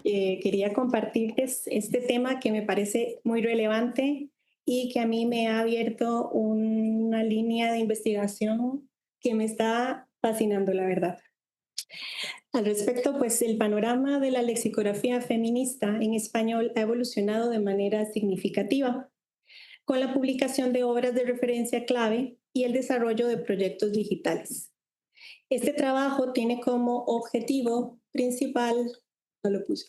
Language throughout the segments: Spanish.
Quería compartirles este tema que me parece muy relevante y que a mí me ha abierto una línea de investigación que me está fascinando, la verdad. Al respecto, pues el panorama de la lexicografía feminista en español ha evolucionado de manera significativa con la publicación de obras de referencia clave y el desarrollo de proyectos digitales. Este trabajo tiene como objetivo principal, no lo puse,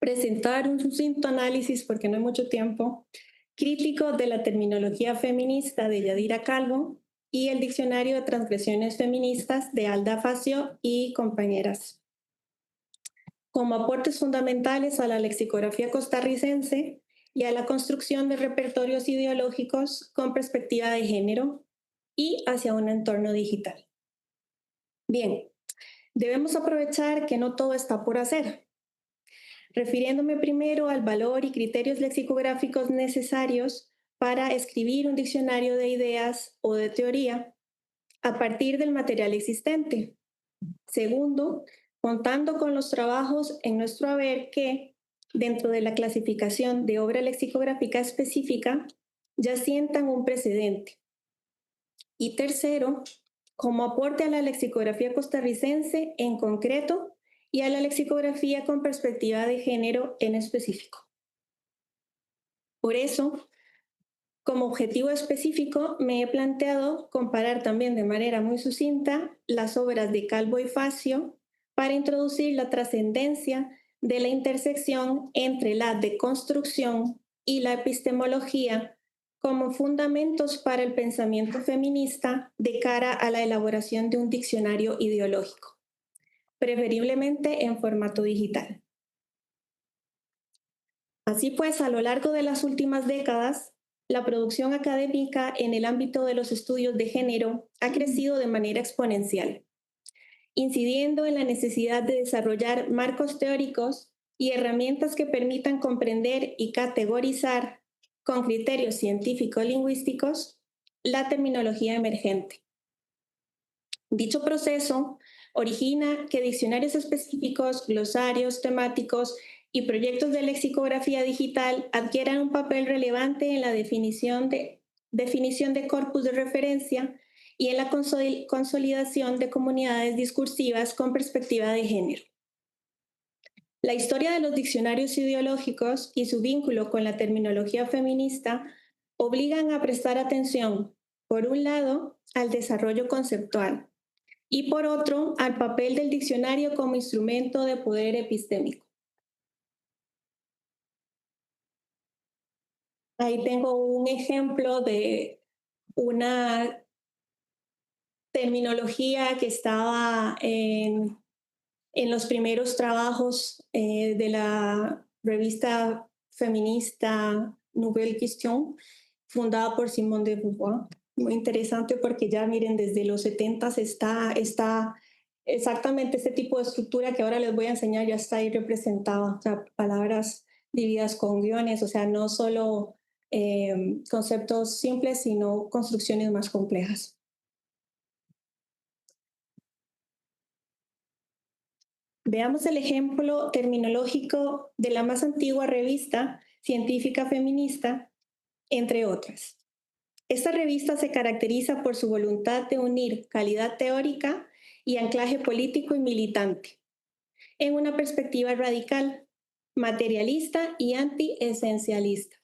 presentar un sucinto análisis, porque no hay mucho tiempo, crítico de la terminología feminista de Yadira Calvo y el Diccionario de Transgresiones Feministas de Alda Facio y compañeras. Como aportes fundamentales a la lexicografía costarricense y a la construcción de repertorios ideológicos con perspectiva de género y hacia un entorno digital. Bien, debemos aprovechar que no todo está por hacer. Refiriéndome primero al valor y criterios lexicográficos necesarios para escribir un diccionario de ideas o de teoría a partir del material existente. Segundo, contando con los trabajos en nuestro haber que, dentro de la clasificación de obra lexicográfica específica, ya sientan un precedente. Y tercero, como aporte a la lexicografía costarricense en concreto y a la lexicografía con perspectiva de género en específico. Por eso, como objetivo específico, me he planteado comparar también de manera muy sucinta las obras de Calvo y Facio para introducir la trascendencia de la intersección entre la deconstrucción y la epistemología como fundamentos para el pensamiento feminista de cara a la elaboración de un diccionario ideológico, preferiblemente en formato digital. Así pues, a lo largo de las últimas décadas, la producción académica en el ámbito de los estudios de género ha crecido de manera exponencial, incidiendo en la necesidad de desarrollar marcos teóricos y herramientas que permitan comprender y categorizar con criterios científico-lingüísticos la terminología emergente. Dicho proceso origina que diccionarios específicos, glosarios temáticos y proyectos de lexicografía digital adquieran un papel relevante en la definición de corpus de referencia y en la consolidación de comunidades discursivas con perspectiva de género. La historia de los diccionarios ideológicos y su vínculo con la terminología feminista obligan a prestar atención, por un lado, al desarrollo conceptual y por otro, al papel del diccionario como instrumento de poder epistémico. Ahí tengo un ejemplo de una terminología que estaba en los primeros trabajos de la revista feminista Nouvelle Question, fundada por Simone de Beauvoir. Muy interesante porque ya miren, desde los 70 está exactamente este tipo de estructura que ahora les voy a enseñar, ya está ahí representada. O sea, palabras divididas con guiones, o sea, no solo conceptos simples, sino construcciones más complejas. Veamos el ejemplo terminológico de la más antigua revista científica feminista, entre otras. Esta revista se caracteriza por su voluntad de unir calidad teórica y anclaje político y militante, en una perspectiva radical, materialista y anti-esencialista.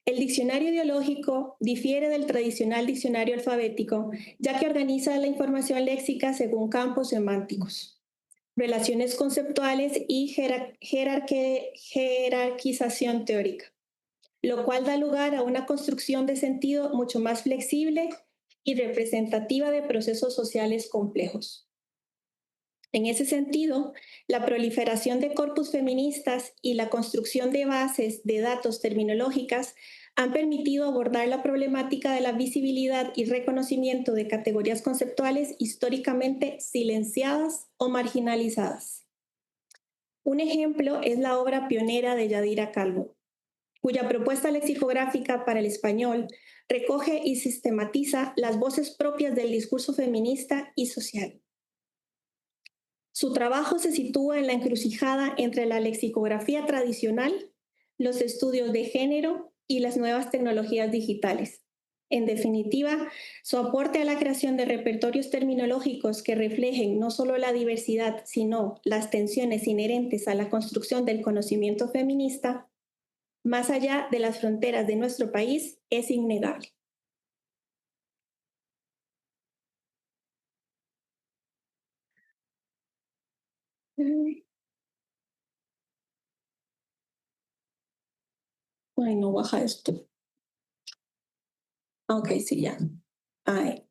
El diccionario ideológico difiere del tradicional diccionario alfabético, ya que organiza la información léxica según campos semánticos, relaciones conceptuales y jerarquización teórica, lo cual da lugar a una construcción de sentido mucho más flexible y representativa de procesos sociales complejos. En ese sentido, la proliferación de corpus feministas y la construcción de bases de datos terminológicas han permitido abordar la problemática de la visibilidad y reconocimiento de categorías conceptuales históricamente silenciadas o marginalizadas. Un ejemplo es la obra pionera de Yadira Calvo, cuya propuesta lexicográfica para el español recoge y sistematiza las voces propias del discurso feminista y social. Su trabajo se sitúa en la encrucijada entre la lexicografía tradicional, los estudios de género y las nuevas tecnologías digitales. En definitiva, su aporte a la creación de repertorios terminológicos que reflejen no solo la diversidad, sino las tensiones inherentes a la construcción del conocimiento feminista, más allá de las fronteras de nuestro país, es innegable. Ay, no baja esto. Ok, sí, ya. Ay.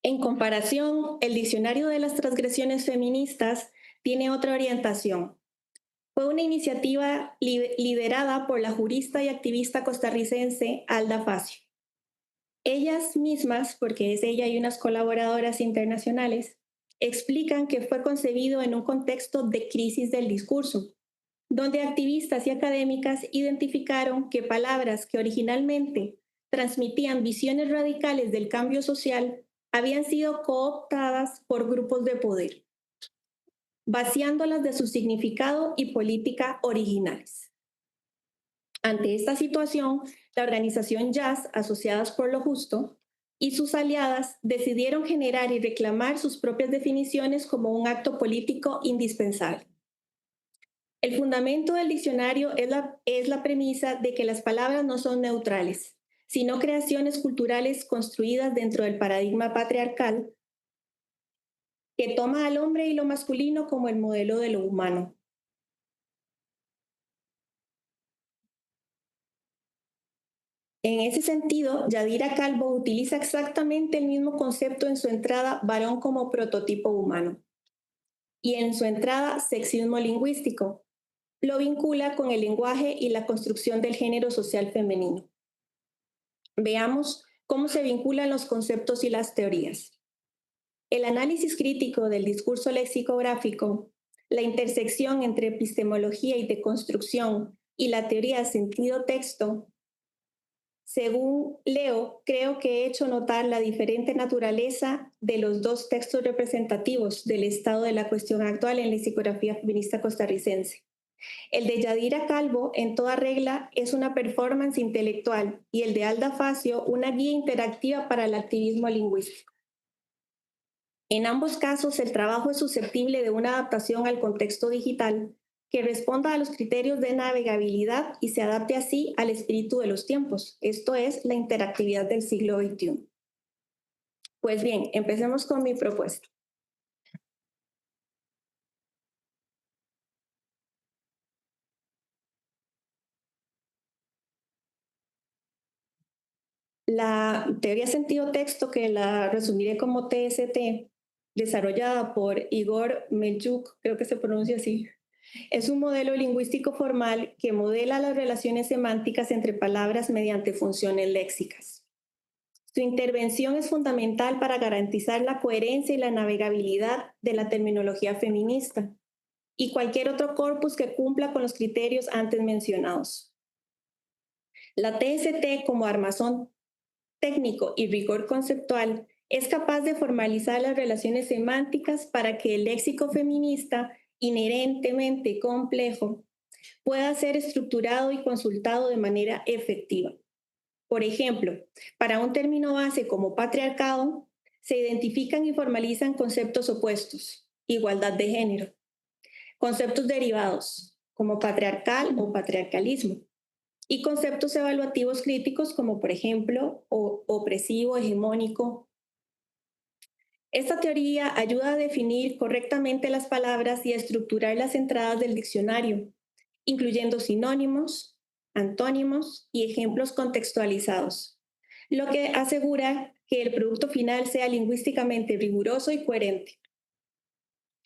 En comparación, el Diccionario de las Transgresiones Feministas tiene otra orientación. Fue una iniciativa liderada por la jurista y activista costarricense Alda Facio. Ellas mismas, porque es ella y unas colaboradoras internacionales, explican que fue concebido en un contexto de crisis del discurso, donde activistas y académicas identificaron que palabras que originalmente transmitían visiones radicales del cambio social habían sido cooptadas por grupos de poder, vaciándolas de su significado y política originales. Ante esta situación, la organización Jazz, Asociadas por lo Justo, y sus aliadas decidieron generar y reclamar sus propias definiciones como un acto político indispensable. El fundamento del diccionario es la premisa de que las palabras no son neutrales, sino creaciones culturales construidas dentro del paradigma patriarcal que toma al hombre y lo masculino como el modelo de lo humano. En ese sentido, Yadira Calvo utiliza exactamente el mismo concepto en su entrada varón como prototipo humano y en su entrada sexismo lingüístico. Lo vincula con el lenguaje y la construcción del género social femenino. Veamos cómo se vinculan los conceptos y las teorías. El análisis crítico del discurso lexicográfico, la intersección entre epistemología y deconstrucción y la teoría sentido-texto. Según Leo, creo que he hecho notar la diferente naturaleza de los dos textos representativos del estado de la cuestión actual en la lexicografía feminista costarricense. El de Yadira Calvo, en toda regla, es una performance intelectual y el de Alda Facio, una guía interactiva para el activismo lingüístico. En ambos casos, el trabajo es susceptible de una adaptación al contexto digital que responda a los criterios de navegabilidad y se adapte así al espíritu de los tiempos, esto es, la interactividad del siglo XXI. Pues bien, empecemos con mi propuesta. La teoría sentido-texto, que la resumiré como TST, desarrollada por Igor Melchuk, creo que se pronuncia así, es un modelo lingüístico formal que modela las relaciones semánticas entre palabras mediante funciones léxicas. Su intervención es fundamental para garantizar la coherencia y la navegabilidad de la terminología feminista y cualquier otro corpus que cumpla con los criterios antes mencionados. La TST, como armazón técnico y rigor conceptual, es capaz de formalizar las relaciones semánticas para que el léxico feminista, inherentemente complejo, pueda ser estructurado y consultado de manera efectiva. Por ejemplo, para un término base como patriarcado, se identifican y formalizan conceptos opuestos, igualdad de género, conceptos derivados, como patriarcal o patriarcalismo, y conceptos evaluativos críticos como, por ejemplo, opresivo, hegemónico. Esta teoría ayuda a definir correctamente las palabras y a estructurar las entradas del diccionario, incluyendo sinónimos, antónimos y ejemplos contextualizados, lo que asegura que el producto final sea lingüísticamente riguroso y coherente.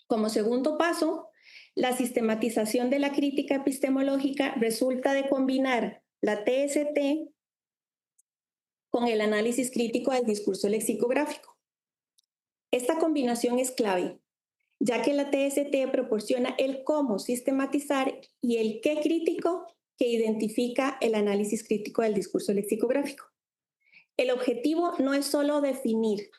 Como segundo paso, la sistematización de la crítica epistemológica resulta de combinar la TST con el análisis crítico del discurso lexicográfico. Esta combinación es clave, ya que la TST proporciona el cómo sistematizar y el qué crítico que identifica el análisis crítico del discurso lexicográfico. El objetivo no es solo definir,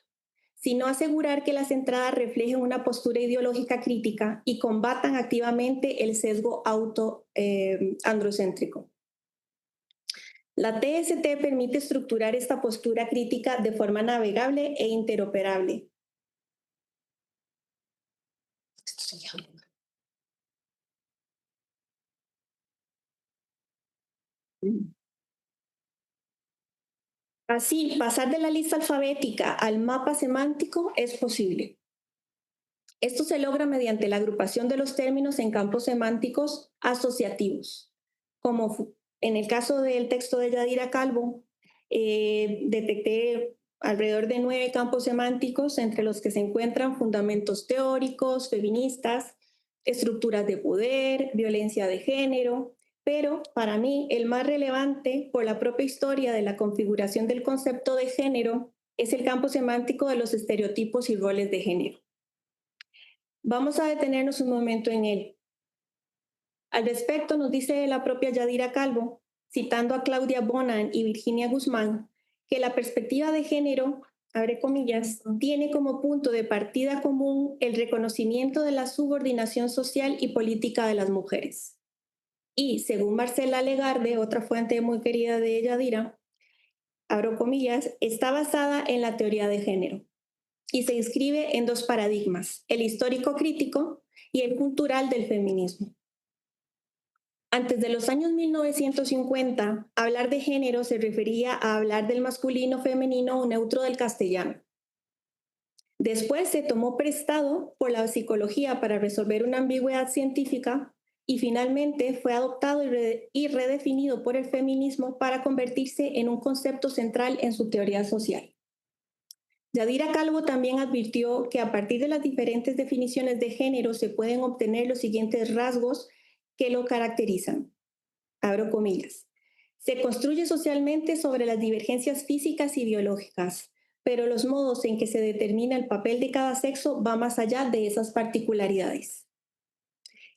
sino asegurar que las entradas reflejen una postura ideológica crítica y combatan activamente el sesgo androcéntrico. La TST permite estructurar esta postura crítica de forma navegable e interoperable. Así, pasar de la lista alfabética al mapa semántico es posible. Esto se logra mediante la agrupación de los términos en campos semánticos asociativos. Como en el caso del texto de Yadira Calvo, detecté alrededor de 9 campos semánticos, entre los que se encuentran fundamentos teóricos, feministas, estructuras de poder, violencia de género, pero para mí el más relevante por la propia historia de la configuración del concepto de género es el campo semántico de los estereotipos y roles de género. Vamos a detenernos un momento en él. Al respecto nos dice la propia Yadira Calvo, citando a Claudia Bonan y Virginia Guzmán, que la perspectiva de género, abre comillas, tiene como punto de partida común el reconocimiento de la subordinación social y política de las mujeres. Y, según Marcela Legarde, otra fuente muy querida de Yadira, abro comillas, está basada en la teoría de género y se inscribe en 2 paradigmas, el histórico crítico y el cultural del feminismo. Antes de los años 1950, hablar de género se refería a hablar del masculino femenino o neutro del castellano. Después se tomó prestado por la psicología para resolver una ambigüedad científica y finalmente fue adoptado y redefinido por el feminismo para convertirse en un concepto central en su teoría social. Yadira Calvo también advirtió que a partir de las diferentes definiciones de género se pueden obtener los siguientes rasgos que lo caracterizan. Abro comillas. Se construye socialmente sobre las divergencias físicas y biológicas, pero los modos en que se determina el papel de cada sexo va más allá de esas particularidades.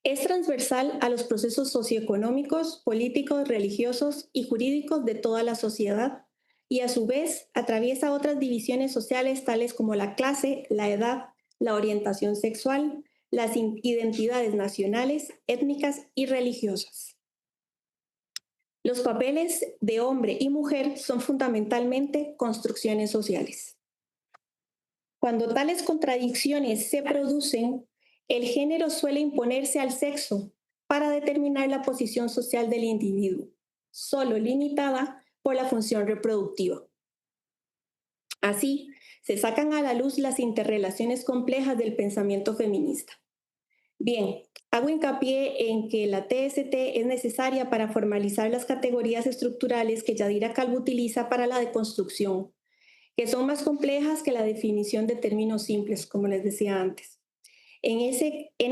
Es transversal a los procesos socioeconómicos, políticos, religiosos y jurídicos de toda la sociedad y a su vez atraviesa otras divisiones sociales tales como la clase, la edad, la orientación sexual, las identidades nacionales, étnicas y religiosas. Los papeles de hombre y mujer son fundamentalmente construcciones sociales. Cuando tales contradicciones se producen, el género suele imponerse al sexo para determinar la posición social del individuo, solo limitada por la función reproductiva. Así, se sacan a la luz las interrelaciones complejas del pensamiento feminista. Bien, hago hincapié en que la TST es necesaria para formalizar las categorías estructurales que Yadira Calvo utiliza para la deconstrucción, que son más complejas que la definición de términos simples, como les decía antes. En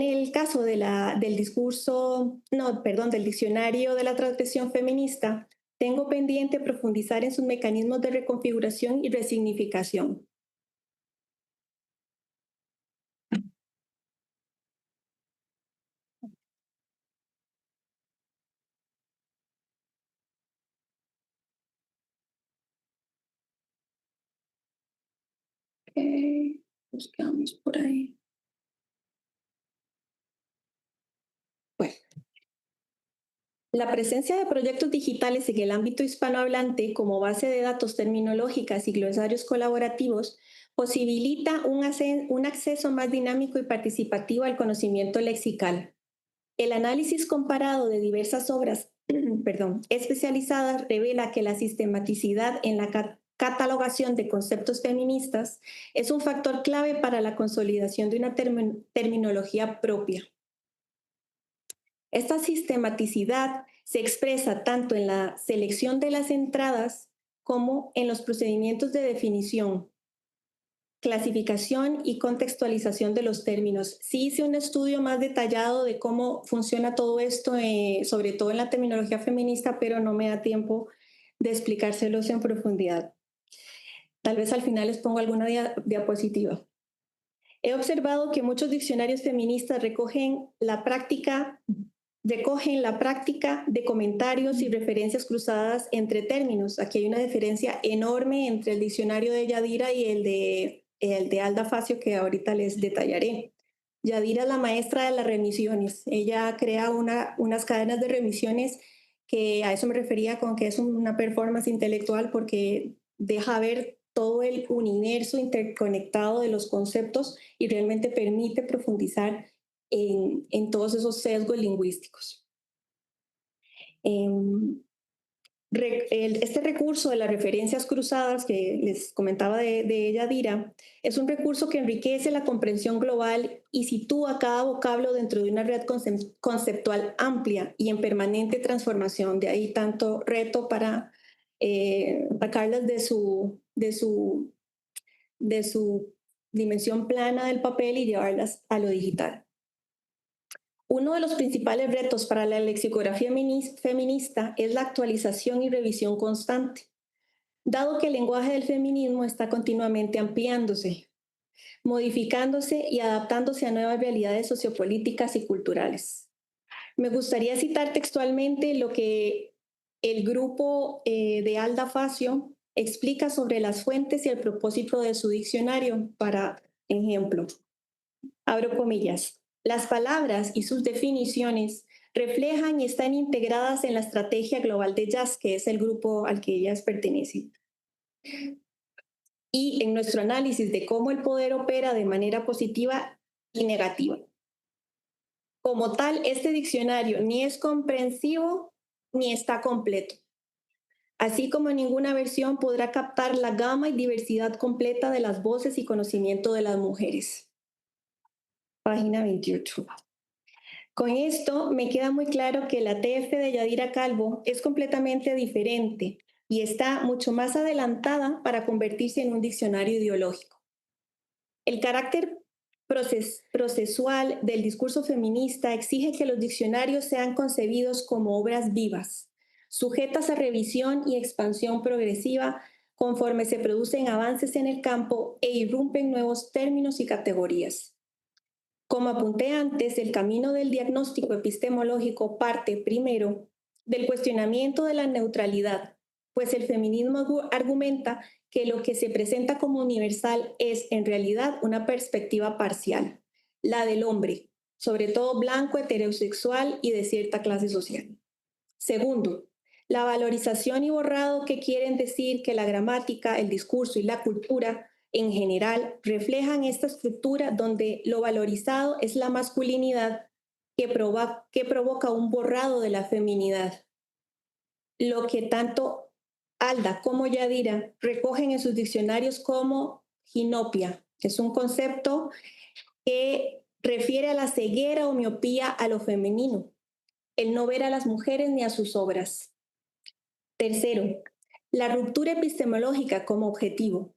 el caso del diccionario de la transgresión feminista, tengo pendiente profundizar en sus mecanismos de reconfiguración y resignificación. Buscamos por ahí. Bueno. La presencia de proyectos digitales en el ámbito hispanohablante como base de datos terminológicas y glosarios colaborativos posibilita un acceso más dinámico y participativo al conocimiento lexical. El análisis comparado de diversas obras especializadas revela que la sistematicidad en la catalogación de conceptos feministas es un factor clave para la consolidación de una terminología propia. Esta sistematicidad se expresa tanto en la selección de las entradas como en los procedimientos de definición, clasificación y contextualización de los términos. Sí hice un estudio más detallado de cómo funciona todo esto, sobre todo en la terminología feminista, pero no me da tiempo de explicárselos en profundidad. Tal vez al final les pongo alguna diapositiva. He observado que muchos diccionarios feministas recogen la práctica de comentarios y referencias cruzadas entre términos. Aquí hay una diferencia enorme entre el diccionario de Yadira y el de el de Alda Facio, que ahorita les detallaré. Yadira es la maestra de las remisiones. Ella crea unas cadenas de remisiones, que a eso me refería con que es una performance intelectual, porque deja ver todo el universo interconectado de los conceptos y realmente permite profundizar en todos esos sesgos lingüísticos. Este recurso de las referencias cruzadas que les comentaba de Yadira es un recurso que enriquece la comprensión global y sitúa cada vocablo dentro de una red conceptual amplia y en permanente transformación. De ahí tanto reto para sacarlas de su dimensión plana del papel y llevarlas a lo digital. Uno de los principales retos para la lexicografía feminista es la actualización y revisión constante, dado que el lenguaje del feminismo está continuamente ampliándose, modificándose y adaptándose a nuevas realidades sociopolíticas y culturales. Me gustaría citar textualmente lo que el grupo de Alda Facio explica sobre las fuentes y el propósito de su diccionario. Para ejemplo, abro comillas, las palabras y sus definiciones reflejan y están integradas en la estrategia global de jazz, que es el grupo al que ellas pertenecen. Y en nuestro análisis de cómo el poder opera de manera positiva y negativa. Como tal, este diccionario ni es comprensivo ni está completo. Así como ninguna versión podrá captar la gama y diversidad completa de las voces y conocimiento de las mujeres. Página 28. Con esto me queda muy claro que la TF de Yadira Calvo es completamente diferente y está mucho más adelantada para convertirse en un diccionario ideológico. El carácter procesual del discurso feminista exige que los diccionarios sean concebidos como obras vivas, sujetas a revisión y expansión progresiva conforme se producen avances en el campo e irrumpen nuevos términos y categorías. Como apunté antes, el camino del diagnóstico epistemológico parte, primero, del cuestionamiento de la neutralidad, pues el feminismo argumenta que lo que se presenta como universal es, en realidad, una perspectiva parcial, la del hombre, sobre todo blanco, heterosexual y de cierta clase social. Segundo, la valorización y borrado que quieren decir que la gramática, el discurso y la cultura en general reflejan esta estructura donde lo valorizado es la masculinidad que provoca un borrado de la feminidad. Lo que tanto Alda como Yadira recogen en sus diccionarios como ginopia, que es un concepto que refiere a la ceguera o miopía a lo femenino, el no ver a las mujeres ni a sus obras. Tercero, la ruptura epistemológica como objetivo.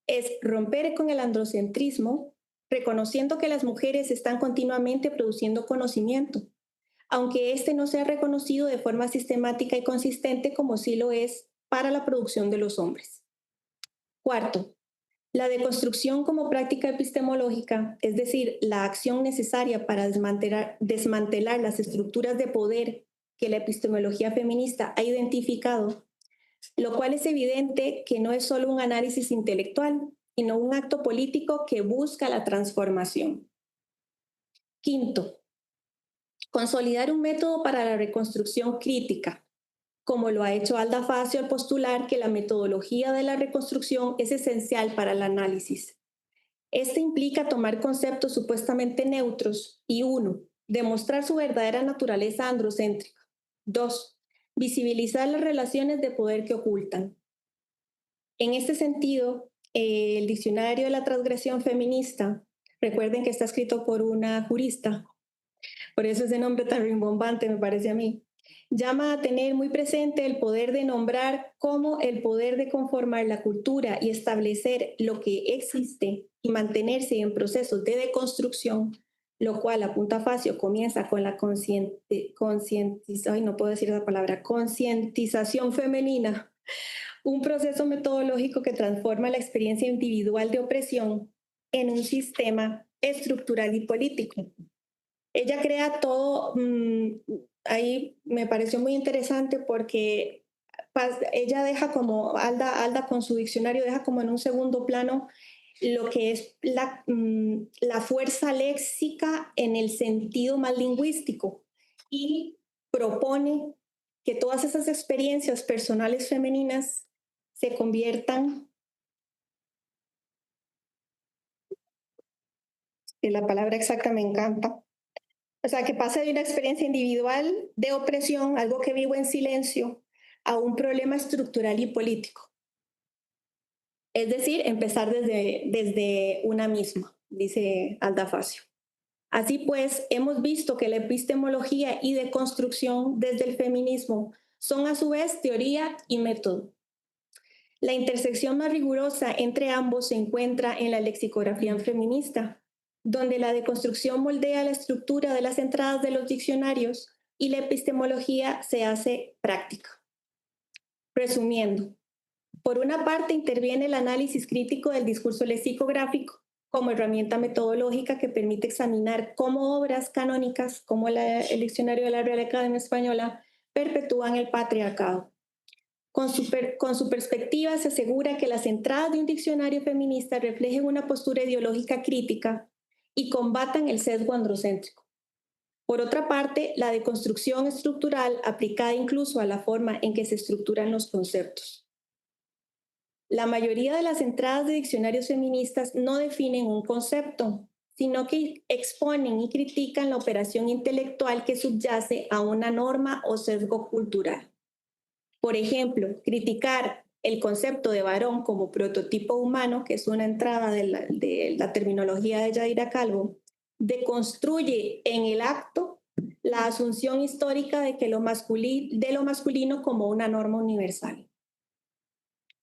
Es romper con el androcentrismo, reconociendo que las mujeres están continuamente produciendo conocimiento, aunque este no sea reconocido de forma sistemática y consistente como sí lo es para la producción de los hombres. Cuarto, la deconstrucción como práctica epistemológica, es decir, la acción necesaria para desmantelar las estructuras de poder que la epistemología feminista ha identificado, lo cual es evidente que no es solo un análisis intelectual, sino un acto político que busca la transformación. Quinto, consolidar un método para la reconstrucción crítica, como lo ha hecho Alda Facio al postular que la metodología de la reconstrucción es esencial para el análisis. Este implica tomar conceptos supuestamente neutros y, uno, demostrar su verdadera naturaleza androcéntrica. Dos, visibilizar las relaciones de poder que ocultan. En este sentido, el diccionario de la transgresión feminista, recuerden que está escrito por una jurista, por eso ese nombre tan rimbombante me parece a mí, llama a tener muy presente el poder de nombrar como el poder de conformar la cultura y establecer lo que existe y mantenerse en procesos de deconstrucción, lo cual apunta Facio comienza con la concientización femenina, un proceso metodológico que transforma la experiencia individual de opresión en un sistema estructural y político. Ella crea todo, ahí me pareció muy interesante porque ella deja como, Alda con su diccionario deja como en un segundo plano lo que es la fuerza léxica en el sentido más lingüístico y propone que todas esas experiencias personales femeninas se conviertan, que la palabra exacta me encanta, o sea, que pase de una experiencia individual de opresión, algo que vivo en silencio, a un problema estructural y político. Es decir, empezar desde una misma, dice Alda Facio. Así pues, hemos visto que la epistemología y deconstrucción desde el feminismo son a su vez teoría y método. La intersección más rigurosa entre ambos se encuentra en la lexicografía feminista, donde la deconstrucción moldea la estructura de las entradas de los diccionarios y la epistemología se hace práctica. Resumiendo, por una parte interviene el análisis crítico del discurso lexicográfico como herramienta metodológica que permite examinar cómo obras canónicas, como el diccionario de la Real Academia Española, perpetúan el patriarcado. Con su perspectiva se asegura que las entradas de un diccionario feminista reflejen una postura ideológica crítica y combatan el sesgo androcéntrico. Por otra parte, la deconstrucción estructural aplicada incluso a la forma en que se estructuran los conceptos. La mayoría de las entradas de diccionarios feministas no definen un concepto, sino que exponen y critican la operación intelectual que subyace a una norma o sesgo cultural. Por ejemplo, criticar el concepto de varón como prototipo humano, que es una entrada de la terminología de Yadira Calvo, deconstruye en el acto la asunción histórica de lo masculino como una norma universal.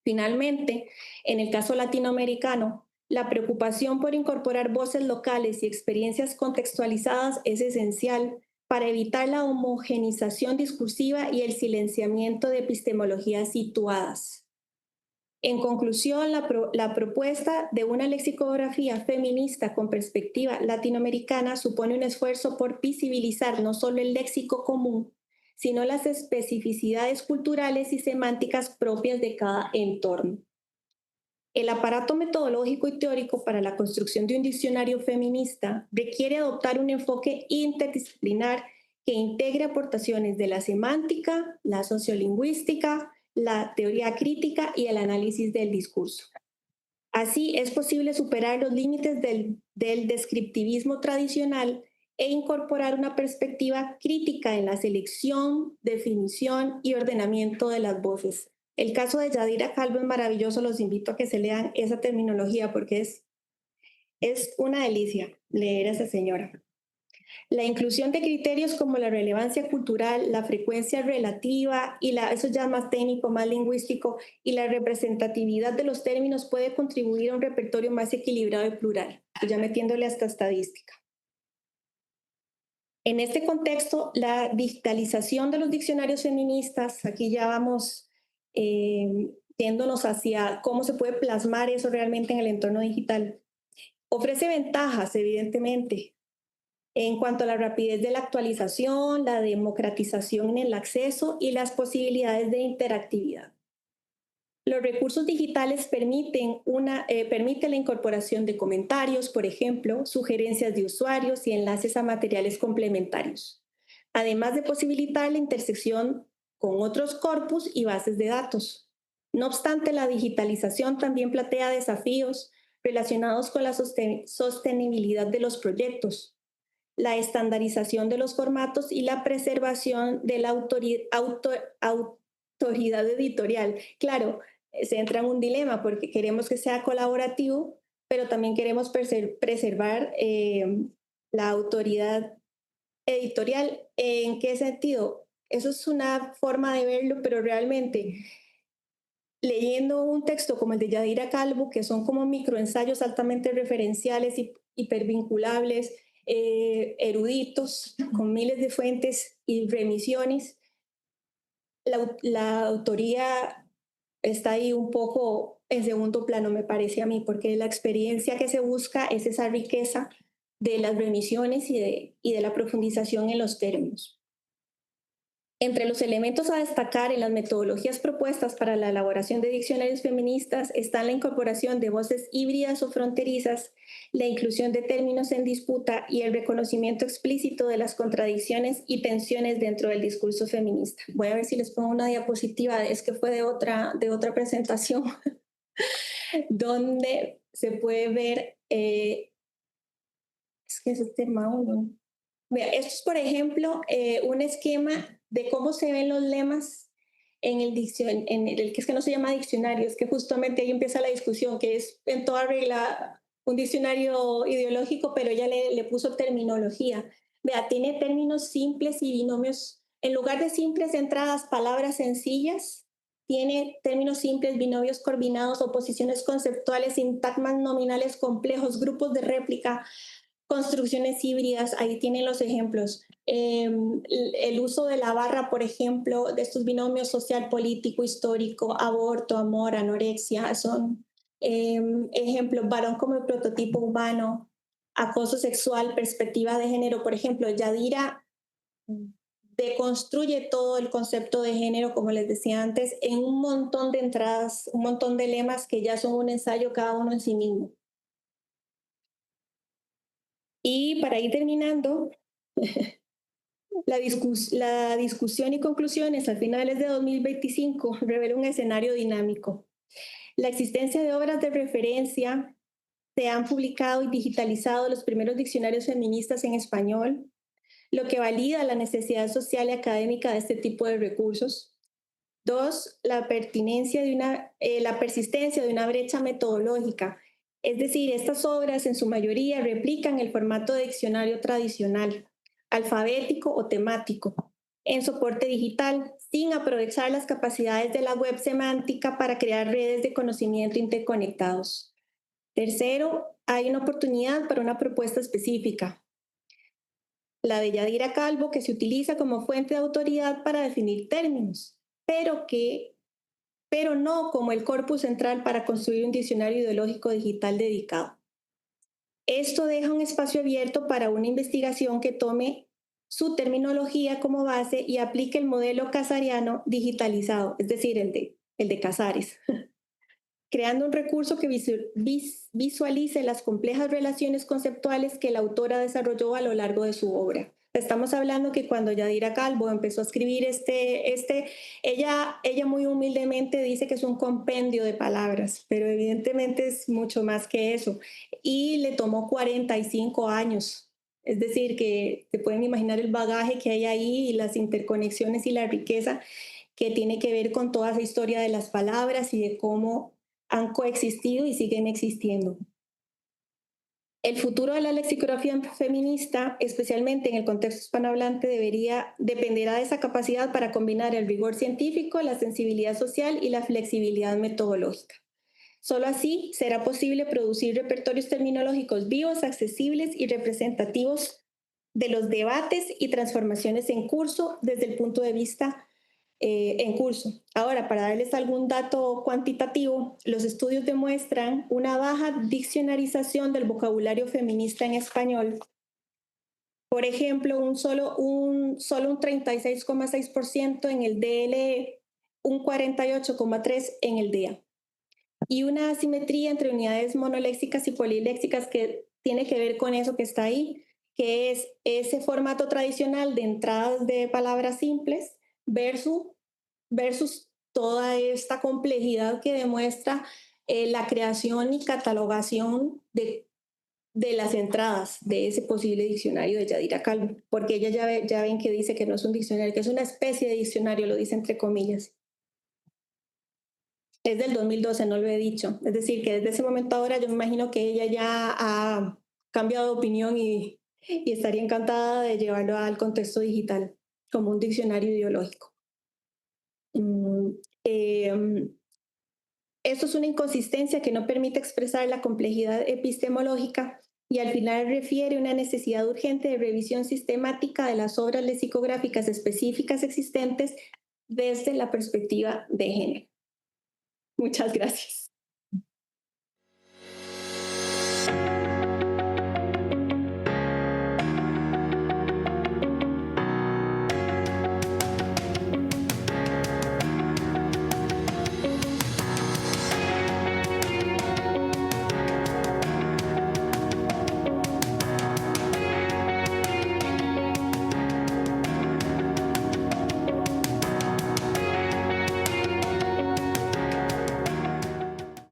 Finalmente, en el caso latinoamericano, la preocupación por incorporar voces locales y experiencias contextualizadas es esencial para evitar la homogenización discursiva y el silenciamiento de epistemologías situadas. En conclusión, la propuesta de una lexicografía feminista con perspectiva latinoamericana supone un esfuerzo por visibilizar no solo el léxico común, sino las especificidades culturales y semánticas propias de cada entorno. El aparato metodológico y teórico para la construcción de un diccionario feminista requiere adoptar un enfoque interdisciplinar que integre aportaciones de la semántica, la sociolingüística, la teoría crítica y el análisis del discurso. Así es posible superar los límites del descriptivismo tradicional e incorporar una perspectiva crítica en la selección, definición y ordenamiento de las voces. El caso de Yadira Calvo es maravilloso, los invito a que se lean esa terminología porque es una delicia leer a esa señora. La inclusión de criterios como la relevancia cultural, la frecuencia relativa, eso ya es más técnico, más lingüístico, y la representatividad de los términos puede contribuir a un repertorio más equilibrado y plural, ya metiéndole hasta estadística. En este contexto, la digitalización de los diccionarios feministas, aquí ya vamos yéndonos hacia cómo se puede plasmar eso realmente en el entorno digital, ofrece ventajas, evidentemente, en cuanto a la rapidez de la actualización, la democratización en el acceso y las posibilidades de interactividad. Los recursos digitales permiten la incorporación de comentarios, por ejemplo, sugerencias de usuarios y enlaces a materiales complementarios, además de posibilitar la intersección con otros corpus y bases de datos. No obstante, la digitalización también plantea desafíos relacionados con la sostenibilidad de los proyectos, la estandarización de los formatos y la preservación de la autoridad editorial. Claro, se entra en un dilema porque queremos que sea colaborativo, pero también queremos preservar la autoridad editorial. ¿En qué sentido? Eso es una forma de verlo, pero realmente leyendo un texto como el de Yadira Calvo, que son como microensayos altamente referenciales y hipervinculables, eruditos, con miles de fuentes y remisiones, la autoría está ahí un poco en segundo plano, me parece a mí, porque la experiencia que se busca es esa riqueza de las remisiones y de la profundización en los términos. Entre los elementos a destacar en las metodologías propuestas para la elaboración de diccionarios feministas están la incorporación de voces híbridas o fronterizas, la inclusión de términos en disputa y el reconocimiento explícito de las contradicciones y tensiones dentro del discurso feminista. Voy a ver si les pongo una diapositiva, es que fue de otra presentación, donde se puede ver, es que es este mouse, Vea, esto es, por ejemplo, un esquema de cómo se ven los lemas en en el que es que no se llama diccionario, es que justamente ahí empieza la discusión, que es en toda regla un diccionario ideológico, pero ella le puso terminología. Vea, tiene términos simples y binomios, en lugar de simples entradas, palabras sencillas, tiene términos simples, binomios coordinados, oposiciones conceptuales, sintagmas nominales complejos, grupos de réplica, construcciones híbridas, ahí tienen los ejemplos. El uso de la barra, por ejemplo, de estos binomios social, político, histórico, aborto, amor, anorexia, son ejemplos. Varón como el prototipo humano, acoso sexual, perspectiva de género. Por ejemplo, Yadira deconstruye todo el concepto de género, como les decía antes, en un montón de entradas, un montón de lemas que ya son un ensayo cada uno en sí mismo. Y para ir terminando, la discusión y conclusiones a finales de 2025 revela un escenario dinámico. La existencia de obras de referencia, se han publicado y digitalizado los primeros diccionarios feministas en español, lo que valida la necesidad social y académica de este tipo de recursos. Dos, la persistencia de una brecha metodológica. Es decir, estas obras en su mayoría replican el formato de diccionario tradicional, alfabético o temático, en soporte digital, sin aprovechar las capacidades de la web semántica para crear redes de conocimiento interconectados. Tercero, hay una oportunidad para una propuesta específica, la de Yadira Calvo, que se utiliza como fuente de autoridad para definir términos, pero no como el corpus central para construir un diccionario ideológico digital dedicado. Esto deja un espacio abierto para una investigación que tome su terminología como base y aplique el modelo casariano digitalizado, es decir, el de Casares, creando un recurso que visualice las complejas relaciones conceptuales que la autora desarrolló a lo largo de su obra. Estamos hablando que cuando Yadira Calvo empezó a escribir ella muy humildemente dice que es un compendio de palabras, pero evidentemente es mucho más que eso. Y le tomó 45 años. Es decir, que se pueden imaginar el bagaje que hay ahí y las interconexiones y la riqueza que tiene que ver con toda esa historia de las palabras y de cómo han coexistido y siguen existiendo. El futuro de la lexicografía feminista, especialmente en el contexto hispanohablante, dependerá de esa capacidad para combinar el rigor científico, la sensibilidad social y la flexibilidad metodológica. Solo así será posible producir repertorios terminológicos vivos, accesibles y representativos de los debates y transformaciones en curso desde el punto de vista en curso. Ahora, para darles algún dato cuantitativo, los estudios demuestran una baja diccionarización del vocabulario feminista en español. Por ejemplo, solo un 36,6% en el DLE, un 48,3% en el DEA. Y una asimetría entre unidades monoléxicas y poliléxicas que tiene que ver con eso que está ahí, que es ese formato tradicional de entradas de palabras simples versus toda esta complejidad que demuestra la creación y catalogación de las entradas de ese posible diccionario de Yadira Calvo, porque ella ya ven que dice que no es un diccionario, que es una especie de diccionario, lo dice entre comillas. Es del 2012, no lo he dicho. Es decir, que desde ese momento ahora yo me imagino que ella ya ha cambiado de opinión y estaría encantada de llevarlo al contexto digital como un diccionario ideológico. Esto es una inconsistencia que no permite expresar la complejidad epistemológica y al final refiere a una necesidad urgente de revisión sistemática de las obras lexicográficas específicas existentes desde la perspectiva de género. Muchas gracias.